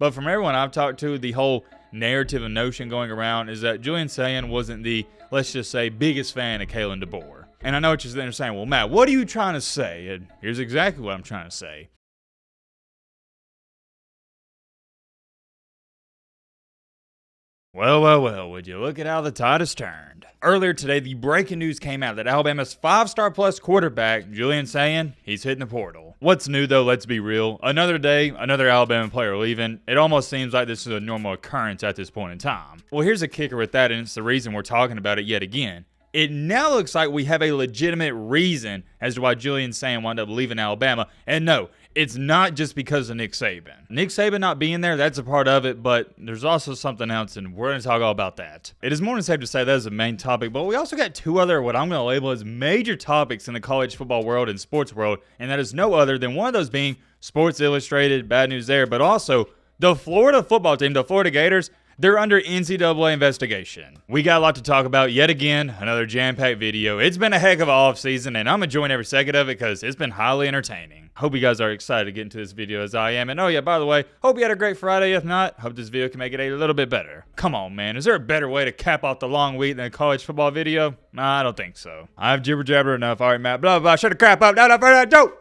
But from everyone I've talked to, the whole narrative and notion going around is that Julian Sayin wasn't the, let's just say, biggest fan of Kalen DeBoer. And I know what you're sitting there saying, well, Matt, what are you trying to say? And here's exactly what I'm trying to say. Well, would you look at how the tide has turned? Earlier today, the breaking news came out that Alabama's 5-star plus quarterback, Julian Sayin, he's hitting the portal. What's new though, let's be real. Another day, another Alabama player leaving. It almost seems like this is a normal occurrence at this point in time. Well, here's a kicker with that, and it's the reason we're talking about it yet again. It now looks like we have a legitimate reason as to why Julian Sayin wound up leaving Alabama. And no, it's not just because of Nick Saban. Nick Saban not being there, that's a part of it, but there's also something else, and we're going to talk all about that. It is more than safe to say that is the main topic, but we also got two other, what I'm going to label as major topics in the college football world and sports world, and that is no other than one of those being Sports Illustrated, bad news there, but also the Florida football team, the Florida Gators. They're under NCAA investigation. We got a lot to talk about yet again, another jam-packed video. It's been a heck of an off-season, and I'm enjoying every second of it because it's been highly entertaining. Hope you guys are excited to get into this video as I am. And oh yeah, by the way, hope you had a great Friday. If not, hope this video can make it a little bit better. Come on, man. Is there a better way to cap off the long week than a college football video? Nah, I don't think so. I've jibber-jabbered enough. All right, Matt. Blah, blah, shut the crap up. No, further ado.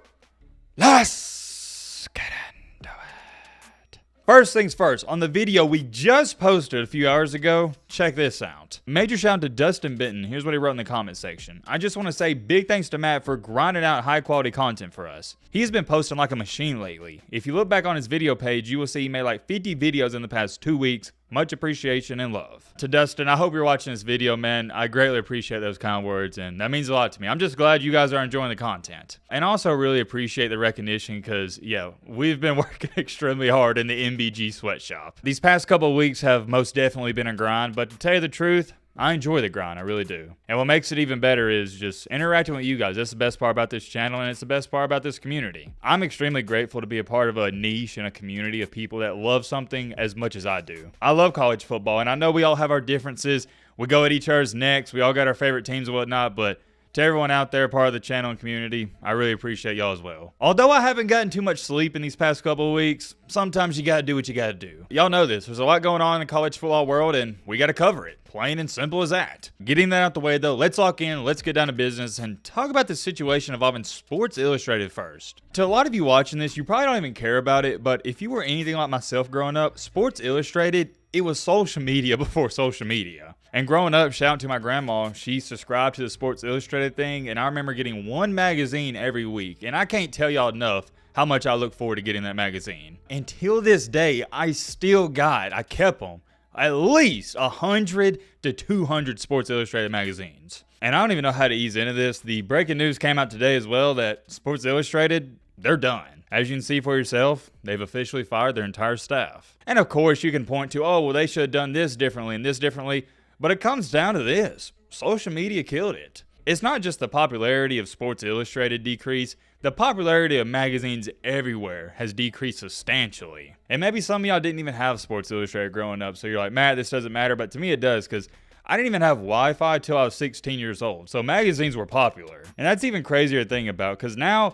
Let's get into it. First things first, on the video we just posted a few hours ago, check this out. Major shout out to Dustin Benton. Here's what he wrote in the comment section. I just want to say big thanks to Matt for grinding out high quality content for us. He's been posting like a machine lately. If you look back on his video page, you will see he made like 50 videos in the past 2 weeks. Much appreciation and love. To Dustin, I hope you're watching this video, man. I greatly appreciate those kind words, and that means a lot to me. I'm just glad you guys are enjoying the content. And also really appreciate the recognition because, yeah, we've been working extremely hard in the MBG sweatshop. These past couple of weeks have most definitely been a grind, but to tell you the truth, I enjoy the grind, I really do. And what makes it even better is just interacting with you guys. That's the best part about this channel, and it's the best part about this community. I'm extremely grateful to be a part of a niche and a community of people that love something as much as I do. I love college football, and I know we all have our differences. We go at each other's necks. We all got our favorite teams and whatnot, but to everyone out there, part of the channel and community, I really appreciate y'all as well. Although I haven't gotten too much sleep in these past couple of weeks, sometimes you gotta do what you gotta do. Y'all know this. There's a lot going on in the college football world, and we gotta cover it. Plain and simple as that. Getting that out the way, though, let's lock in, let's get down to business, and talk about the situation involving Sports Illustrated first. To a lot of you watching this, you probably don't even care about it, but if you were anything like myself growing up, Sports Illustrated, it was social media before social media. And growing up, shout out to my grandma, she subscribed to the Sports Illustrated thing, and I remember getting one magazine every week. And I can't tell y'all enough how much I look forward to getting that magazine. Until this day, I kept them, at least 100 to 200 Sports Illustrated magazines. And I don't even know how to ease into this. The breaking news came out today as well that Sports Illustrated, they're done. As you can see for yourself, they've officially fired their entire staff. And of course, you can point to, oh, well, they should have done this differently and this differently. But it comes down to this. Social media killed it. It's not just the popularity of Sports Illustrated decrease. The popularity of magazines everywhere has decreased substantially. And maybe some of y'all didn't even have Sports Illustrated growing up. So you're like, Matt, this doesn't matter. But to me, it does because I didn't even have Wi-Fi till I was 16 years old. So magazines were popular. And that's even crazier to think about because now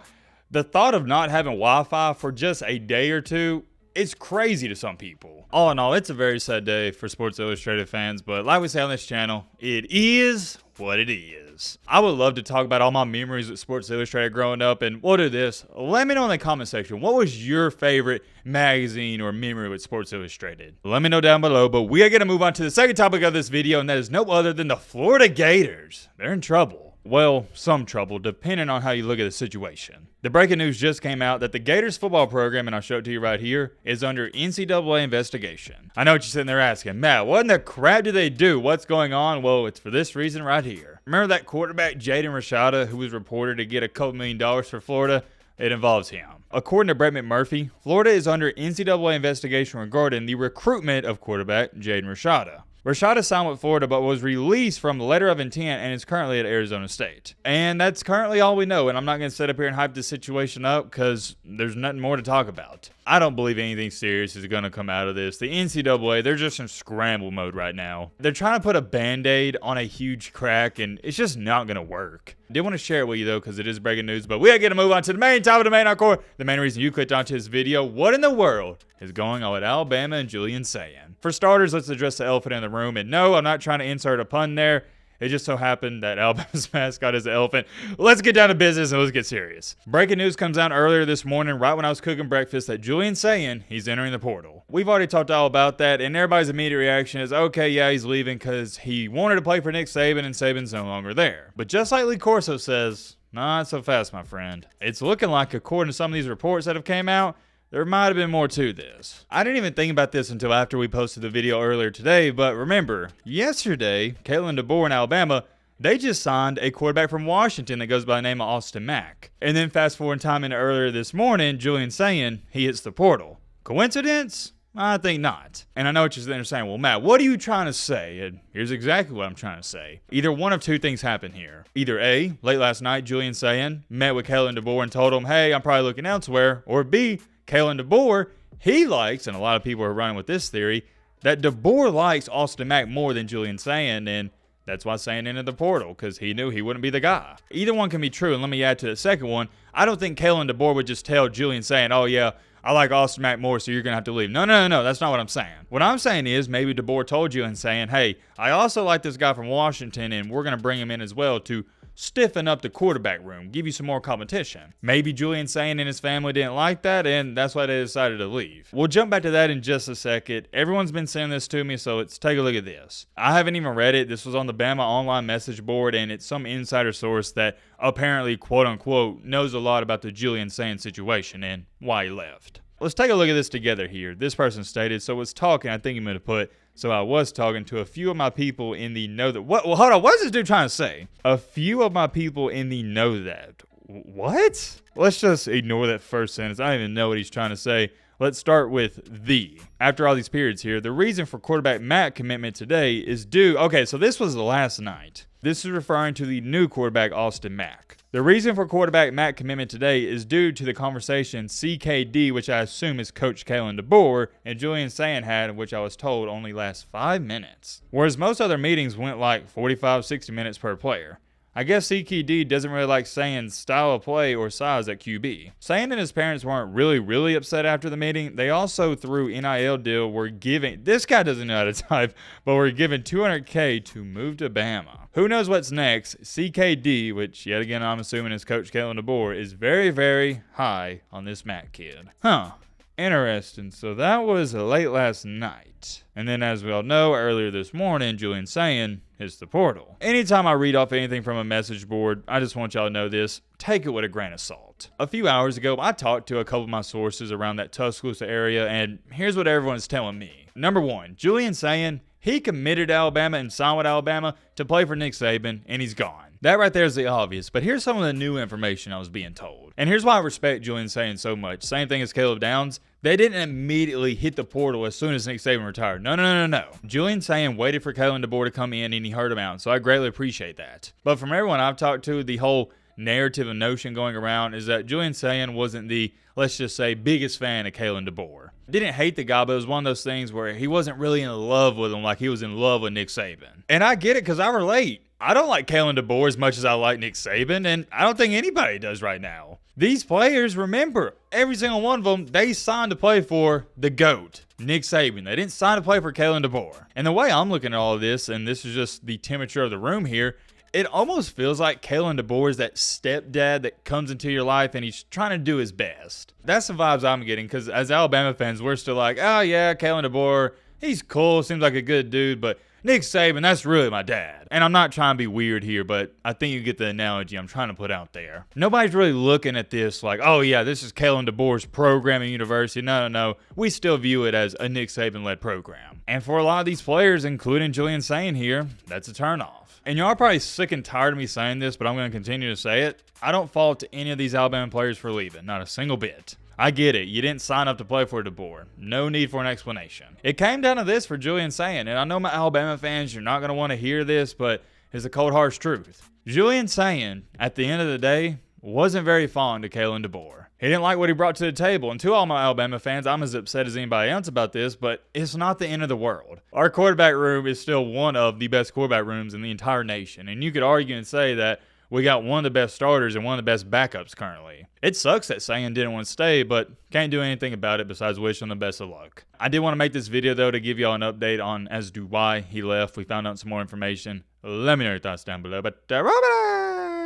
the thought of not having Wi-Fi for just a day or two, it's crazy to some people. All in all, it's a very sad day for Sports Illustrated fans, but like we say on this channel, it is what it is. I would love to talk about all my memories with Sports Illustrated growing up, and we'll do this. Let me know in the comment section, what was your favorite magazine or memory with Sports Illustrated? Let me know down below, but we are going to move on to the second topic of this video, and that is no other than the Florida Gators. They're in trouble. Well, some trouble, depending on how you look at the situation. The breaking news just came out that the Gators football program, and I'll show it to you right here, is under NCAA investigation. I know what you're sitting there asking, Matt, what in the crap did they do? What's going on? Well, it's for this reason right here. Remember that quarterback, Jaden Rashada, who was reported to get a couple $1 million for Florida? It involves him. According to Brett McMurphy, Florida is under NCAA investigation regarding the recruitment of quarterback Jaden Rashada. Rashada signed with Florida but was released from the letter of intent and is currently at Arizona State. And that's currently all we know, and I'm not going to sit up here and hype this situation up because there's nothing more to talk about. I don't believe anything serious is going to come out of this. The NCAA, they're just in scramble mode right now. They're trying to put a Band-Aid on a huge crack, and it's just not going to work. Did want to share it with you though, because it is breaking news, but we gotta get to move on to the main top of the main encore. The main reason you clicked onto this video. What in the world is going on with Alabama and Julian Sayin? For starters, let's address the elephant in the room. And no, I'm not trying to insert a pun there. It just so happened that Alabama's mascot is an elephant. Let's get down to business and let's get serious. Breaking news comes out earlier this morning, right when I was cooking breakfast, that Julian Sayin, he's entering the portal. We've already talked all about that, and everybody's immediate reaction is, okay, yeah, he's leaving because he wanted to play for Nick Saban, and Saban's no longer there. But just like Lee Corso says, not so fast, my friend. It's looking like, according to some of these reports that have came out, there might have been more to this. I didn't even think about this until after we posted the video earlier today, but remember, yesterday, Kalen DeBoer in Alabama, they just signed a quarterback from Washington that goes by the name of Austin Mack. And then fast forward time into earlier this morning, Julian Sayin, he hits the portal. Coincidence? I think not. And I know what you're sitting there saying, well, Matt, what are you trying to say? And here's exactly what I'm trying to say. Either one of two things happen here. Either A, late last night, Julian Sayin met with Kalen DeBoer and told him, hey, I'm probably looking elsewhere. Or B, Kalen DeBoer, he likes, and a lot of people are running with this theory, that DeBoer likes Austin Mack more than Julian Sayin, and that's why Sayin entered the portal, because he knew he wouldn't be the guy. Either one can be true, and let me add to the second one. I don't think Kalen DeBoer would just tell Julian Sayin, oh yeah, I like Austin Mack more, so you're going to have to leave. No, that's not what I'm saying. What I'm saying is maybe DeBoer told Julian Sayin, hey, I also like this guy from Washington, and we're going to bring him in as well to stiffen up the quarterback room, give you some more competition. Maybe Julian Sayin and his family didn't like that, and that's why they decided to leave. We'll jump back to that in just a second. Everyone's been sending this to me, so let's take a look at this. I haven't even read it. This was on the Bama online message board, and it's some insider source that apparently, quote unquote, knows a lot about the Julian Sayin situation and why he left. Let's take a look at this together here. This person stated, so was talking, I think he meant to put, so I was talking to a few of my people in the know that, what? Well, hold on, what is this dude trying to say? A few of my people in the know that. What? Let's just ignore that first sentence. I don't even know what he's trying to say. Let's start with the. After all these periods here, the reason for quarterback Matt commitment today is due. Okay, so this was the last night. This is referring to the new quarterback, Austin Mack. The reason for quarterback Matt commitment today is due to the conversation CKD, which I assume is Coach Kalen DeBoer, and Julian Sayin had, which I was told only lasts 5 minutes. Whereas most other meetings went like 45, 60 minutes per player. I guess CKD doesn't really like Sayin's style of play or size at QB. Sayin and his parents weren't really upset after the meeting. They also, through NIL deal, were giving, this guy doesn't know how to type, but were given $200K to move to Bama. Who knows what's next? CKD, which yet again I'm assuming is Coach Kalen DeBoer, is very high on this Matt kid. Huh. Interesting. So that was late last night. And then as we all know, earlier this morning, Julian Sayin hits the portal. Anytime I read off anything from a message board, I just want y'all to know this. Take it with a grain of salt. A few hours ago, I talked to a couple of my sources around that Tuscaloosa area, and here's what everyone's telling me. Number one, Julian Sayin, he committed to Alabama and signed with Alabama to play for Nick Saban, and he's gone. That right there is the obvious, but here's some of the new information I was being told. And here's why I respect Julian Sayin so much. Same thing as Caleb Downs. They didn't immediately hit the portal as soon as Nick Saban retired. No. Julian Sayin waited for Kalen DeBoer to come in, and he heard him out, so I greatly appreciate that. But from everyone I've talked to, the whole narrative and notion going around is that Julian Sayin wasn't the, let's just say, biggest fan of Kalen DeBoer. Didn't hate the guy, but it was one of those things where he wasn't really in love with him like he was in love with Nick Saban. And I get it because I relate. I don't like Kalen DeBoer as much as I like Nick Saban, and I don't think anybody does right now. These players, remember, every single one of them, they signed to play for the GOAT, Nick Saban. They didn't sign to play for Kalen DeBoer. And the way I'm looking at all of this, and this is just the temperature of the room here, it almost feels like Kalen DeBoer is that stepdad that comes into your life and he's trying to do his best. That's the vibes I'm getting, because as Alabama fans, we're still like, oh yeah, Kalen DeBoer, he's cool, seems like a good dude, but Nick Saban, that's really my dad. And I'm not trying to be weird here, but I think you get the analogy I'm trying to put out there. Nobody's really looking at this like, oh yeah, this is Kalen DeBoer's program at university. No. We still view it as a Nick Saban-led program. And for a lot of these players, including Julian Sayin here, that's a turnoff. And y'all are probably sick and tired of me saying this, but I'm going to continue to say it. I don't fault any of these Alabama players for leaving, not a single bit. I get it. You didn't sign up to play for DeBoer. No need for an explanation. It came down to this for Julian Sayin, and I know my Alabama fans, you're not going to want to hear this, but it's the cold, harsh truth. Julian Sayin, at the end of the day, wasn't very fond of Kalen DeBoer. He didn't like what he brought to the table. And to all my Alabama fans, I'm as upset as anybody else about this, but it's not the end of the world. Our quarterback room is still one of the best quarterback rooms in the entire nation. And you could argue and say that, We got one of the best starters and one of the best backups currently. It sucks that Sayin didn't want to stay, but can't do anything about it besides wish him the best of luck. I did want to make this video though to give y'all an update on as to why he left. We found out some more information. Let me know your thoughts down below, but